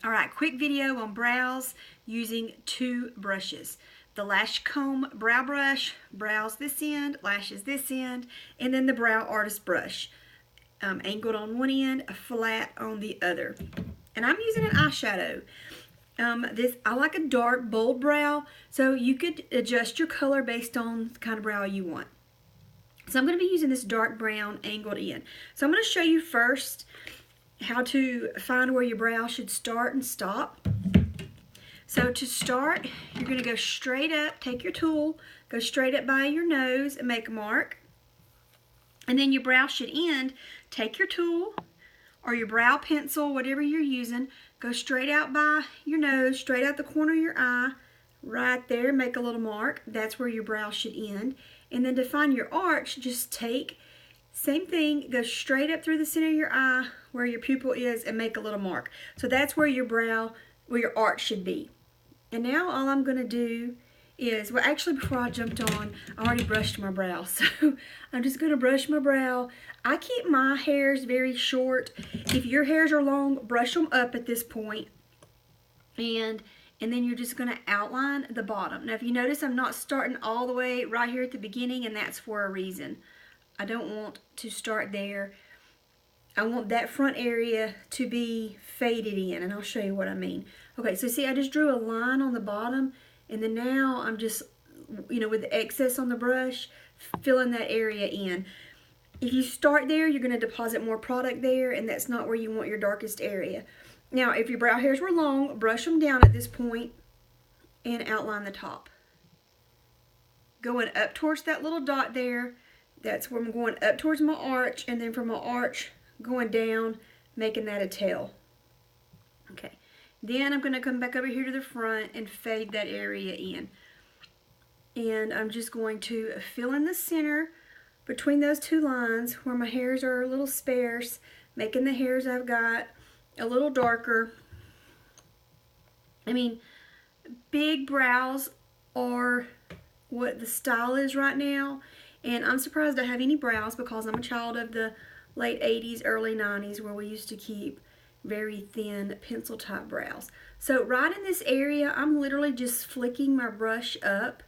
All right, quick video on brows using two brushes. The Lash Comb brow brush, brows this end, lashes this end, and then the brow artist brush. Angled on one end, flat on the other. And I'm using an eyeshadow. I like a dark, bold brow, so you could adjust your color based on the kind of brow you want. So I'm going to be using this dark brown angled in. So I'm going to show you first how to find where your brow should start and stop. So to start, you're going to go straight up, take your tool, go straight up by your nose and make a mark. And then your brow should end. Take your tool or your brow pencil, whatever you're using, go straight out by your nose, straight out the corner of your eye, right there, make a little mark. That's where your brow should end. And then to find your arch, just take, same thing, go straight up through the center of your eye where your pupil is and make a little mark. So that's where your brow, where your arch should be. And now all I'm going to do is, well, actually before I jumped on, I already brushed my brow. So I'm just going to brush my brow. I keep my hairs very short. If your hairs are long, brush them up at this point. And then you're just going to outline the bottom. Now if you notice, I'm not starting all the way right here at the beginning, and that's for a reason. I don't want to start there. I want that front area to be faded in, and I'll show you what I mean. Okay, so see, I just drew a line on the bottom, and then now I'm just, with the excess on the brush, filling that area in. If you start there, you're going to deposit more product there, and that's not where you want your darkest area. Now, if your brow hairs were long, brush them down at this point and outline the top. Going up towards that little dot there, that's where I'm going up towards my arch, and then from my arch, going down, making that a tail. Okay. Then I'm going to come back over here to the front and fade that area in. And I'm just going to fill in the center between those two lines where my hairs are a little sparse, making the hairs I've got a little darker. I mean, big brows are what the style is right now. And I'm surprised I have any brows because I'm a child of the late 80s, early 90s, where we used to keep very thin pencil type brows. So right in this area, I'm literally just flicking my brush up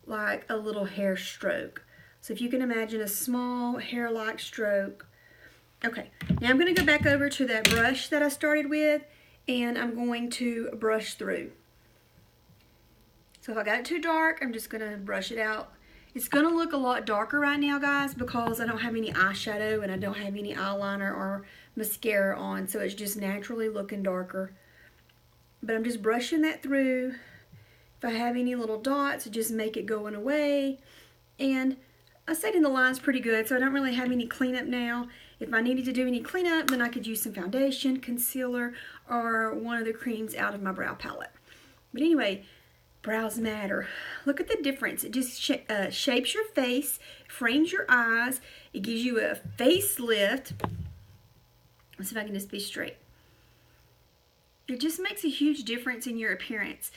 like a little hair stroke. So if you can imagine a small hair-like stroke. Okay, now I'm going to go back over to that brush that I started with, and I'm going to brush through. So if I got it too dark, I'm just going to brush it out. It's going to look a lot darker right now, guys, because I don't have any eyeshadow and I don't have any eyeliner or mascara on, so it's just naturally looking darker. But I'm just brushing that through. If I have any little dots, just make it going away. And I stayed in the lines pretty good, so I don't really have any cleanup now. If I needed to do any cleanup, then I could use some foundation, concealer, or one of the creams out of my brow palette. But anyway, brows matter. Look at the difference. It just shapes your face, frames your eyes. It gives you a facelift. Let's see if I can just be straight. It just makes a huge difference in your appearance.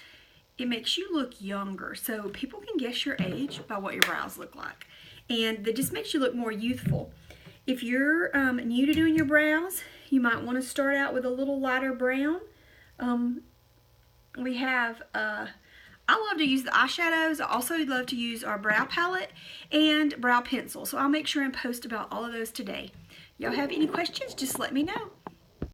It makes you look younger, so people can guess your age by what your brows look like. And it just makes you look more youthful. If you're new to doing your brows, you might want to start out with a little lighter brown. We have I love to use the eyeshadows. I also love to use our brow palette and brow pencil. So I'll make sure and post about all of those today. Y'all have any questions, just let me know.